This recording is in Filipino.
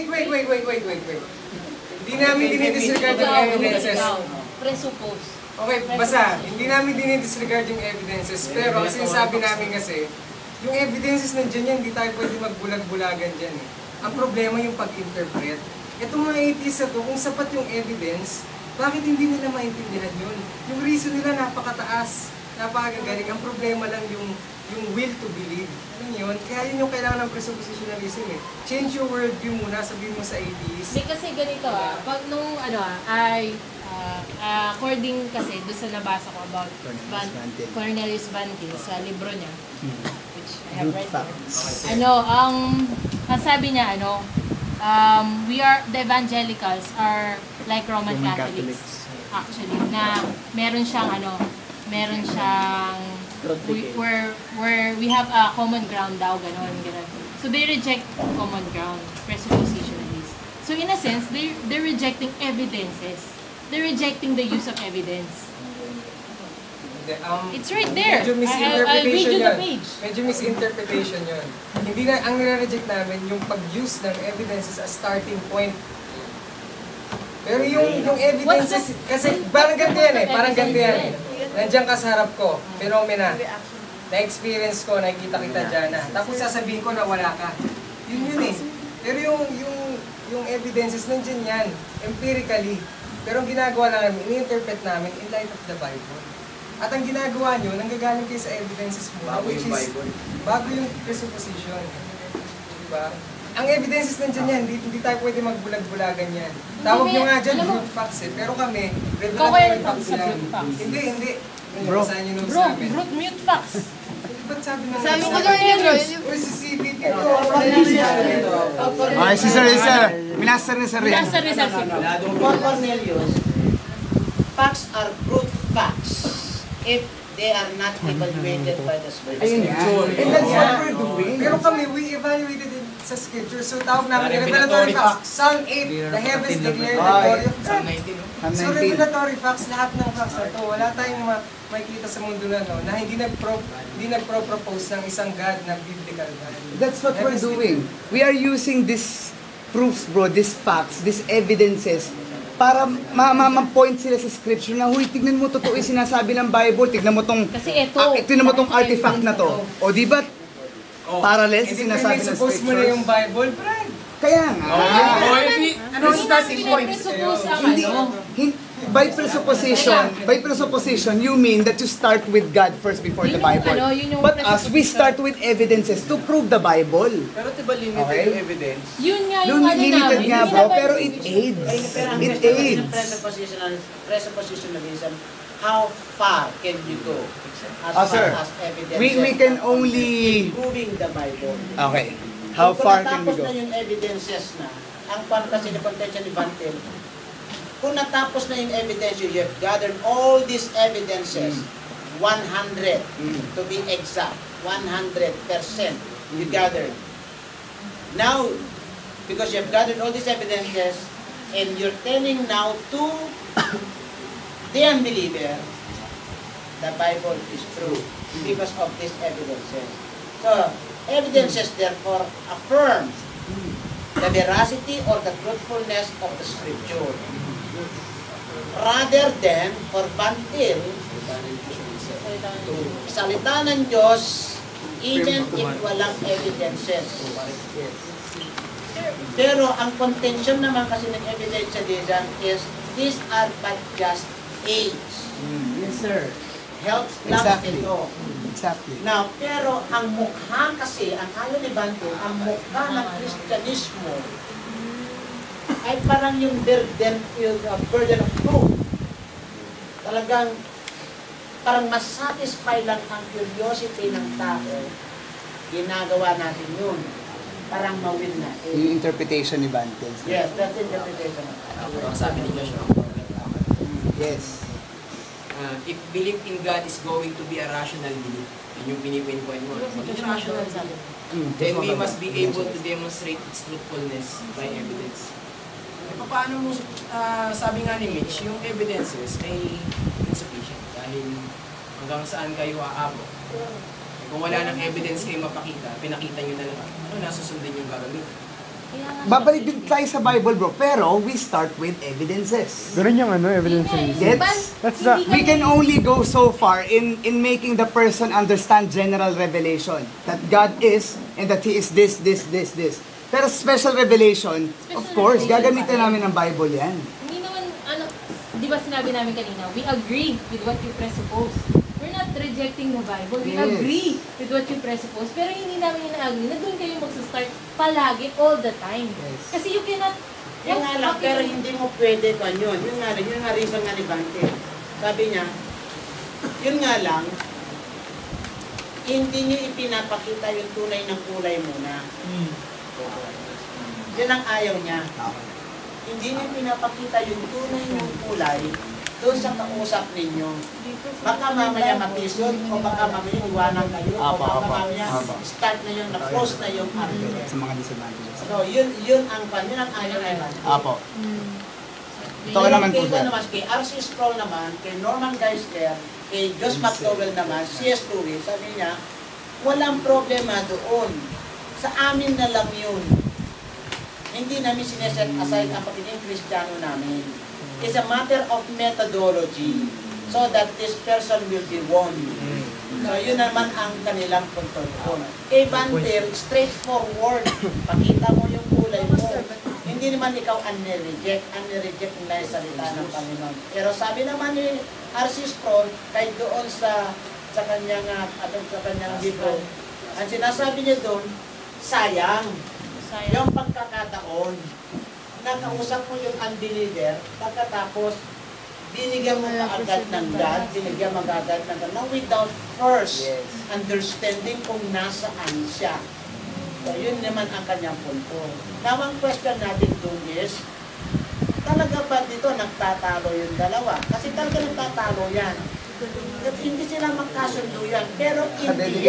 wait. Hindi namin dinidisregard yung evidences. Presuppose. Okay, basta, hindi namin dinidisregard yung evidences, pero ang sinasabi namin kasi, yung evidences nandiyan yan, hindi tayo pwede magbulag-bulagan dyan eh. Ang problema yung pag-interpret. Itong mga atheists na to, kung sapat yung evidence, bakit hindi nila maintindihan yun? Yung reason nila napakataas, napakagaling. Ang problema lang yung will to believe. Alam niyo yun? Kaya yun yung kailangan ng presuppositionalism eh. Change your worldview muna, sabihin mo sa atheists. Hindi kasi ganito pag nung according kasi doon sa nabasa ko about Cornelius Van Til sa libro niya, which I have read there. Ang sabi niya, we are, the evangelicals are like Roman Catholics actually, na meron siyang where we have a common ground daw, ganon. So they reject common ground, presuppositionalists. So in a sense, they're rejecting evidences. They're rejecting the use of evidence. It's right there. Medyo misinterpretation I'll read you the page. Medyo misinterpretation yun. Hindi na, ang nire-reject namin yung pag-use ng evidences as starting point. Pero yung evidences, kasi parang ganito yan eh, Nandiyan ka sa harap ko, phenomena. Na-experience ko, nakikita kita dyan na. Tapos sasabihin ko na wala ka. Yun eh. Pero yung evidences nandiyan yan, empirically. Pero ang ginagawa lang namin, ini-interpret namin in light of the Bible. At ang ginagawa nyo, nanggagaling kayo sa evidences mo, which is bago yung presupposition. Diba? Ang evidences nandiyan yan, hindi tayo pwede magbulag-bulagan yan. Tawag nyo nga dyan, brute facts eh. Pero kami, revelatory facts lang. Hindi. Bro, brute mute facts. Ba't sabi na sabi ko doon yun, bro. Uy, si CVP ko. Ay, si Sir. Minaster ni Sir. For Cornelius, facts are brute facts if they are not evaluated by the Scripture. And that's what we're doing. Pero kami, we evaluated it sa Scripture. So tawag namin revelatory facts. Psalm 8, the heavens declare the glory of God. So revelatory facts, lahat ng facts na to, wala tayong makikita sa mundo na hindi nagpro-propose ng isang God na biblical God. That's what we're doing. We are using these proofs, bro, these facts, these evidences, para ma-point sila sa scripture na, huy, tignan mo, totoo yung sinasabi ng Bible, tignan mo tong, tignan mo tong artifact na to. O di ba, parallel sa sinasabi ng suppose mo na yung Bible, Brad. Kaya nga. Ano ang starting point? By presupposition, you mean that you start with God first before the Bible. But us, we start with evidences to prove the Bible. Pero diba limited yung evidence? Yun nga yung limited nga, bro, pero it aids. It aids. Presuppositionalism, how far can you go as sir, far as evidence? We can only proving the Bible. Okay. How far can we go? Kung natapos na yung evidences na, ang kasi ni contention ni Van Til, kung natapos na yung evidence, you have gathered all these evidences, 100 to be exact, 100% you gathered. Now, because you have gathered all these evidences, and you're telling now to the unbeliever, the Bible is true because of these evidences. So, evidences therefore affirm the veracity or the truthfulness of the Scripture. Rather than for Van Til, salita ng Diyos, even if walang evidences. Pero ang contention naman kasi ng evidence diyan is, these are but just aids. Yes, sir. Helps lang ito. Exactly. Now, pero ang mukha kasi, ang ayaw ni Van Til, ang mukha ng Kristyanismo ay parang yung burden of proof. Talagang parang mas satisfy lang ang curiosity ng tao, ginagawa natin yun. Parang mawin natin. Yung interpretation ni Van Til. Yes, that's the interpretation. Ang sabi ni Joshua. Yes. If belief in God is going to be a rational belief, yun yung pinipinpoint mo. Maging rational belief. Then we must be able to demonstrate its truthfulness by evidence. Paano mo, sabi nga ni Mitch, yung evidences ay insufficient dahil hanggang saan kayo aabot. Kung wala ng evidence kayo mapakita, pinakita nyo na lang, ano, nasusundin yung gagawin. Kaya nga babalik siya. din tayo sa Bible, bro. Pero we start with evidences. Ganun yung evidence Hindi reason. nga, Gets? ban- That's hindi the- We kami- can only go so far in making the person understand general revelation. That God is, and that He is this. Pero special revelation, of Special course, revelation gagamitin namin ng Bible yan. Hindi naman, di ba sinabi namin kanina, we agree with what you presuppose. We're not rejecting the Bible. We Yes. agree with what you presuppose. Pero hindi namin ina-agree na doon kayo magsa-start palagi, all the time. Yes. Kasi you cannot... Yung nga lang, pero hindi mo pwede pa yun. Yun nga reason nga ni Bante. Sabi niya, yun nga lang, hindi niyo ipinapakita yung tunay ng kulay muna. Yun ang ayaw niya. Hindi niyo pinapakita yung tunay ng kulay doon sa kausap ninyo. Baka mamaya matisod, o baka mamaya iwanan kayo, o baka mamaya start na yung na-close na yung argument. Sa mga disadvantages. So, yun ang ayaw na yun. Apo. Ito Pero naman po, kay, sir. naman, kay R.C. Sproul naman, kay Norman Geisler, kay Josh McDowell naman, C.S. Lewis, sabi niya, walang problema doon. Sa amin na lang yun. Hindi namin sineset aside ang pagiging Kristiyano namin. It's a matter of methodology so that this person will be won. So yun naman ang kanilang punto doon. Kay Banter, straightforward. Pakita mo yung kulay mo. Hindi naman ikaw unreject nila yung salita ng Panginoon. Pero sabi naman ni R.C. Sproul, kahit doon sa kanyang libro, ang sinasabi niya doon, sayang. Yung pagkakataon, nakausap mo yung unbeliever, pagkatapos, binigyan mo kaagad ng God, binigyan mo kaagad ng God, now without first understanding kung nasaan siya. So, yun naman ang kanyang punto. Now, ang question natin doon is, talaga ba dito nagtatalo yung dalawa? Kasi talaga nagtatalo yan. Hindi sila magkasundo yan. Pero in the end,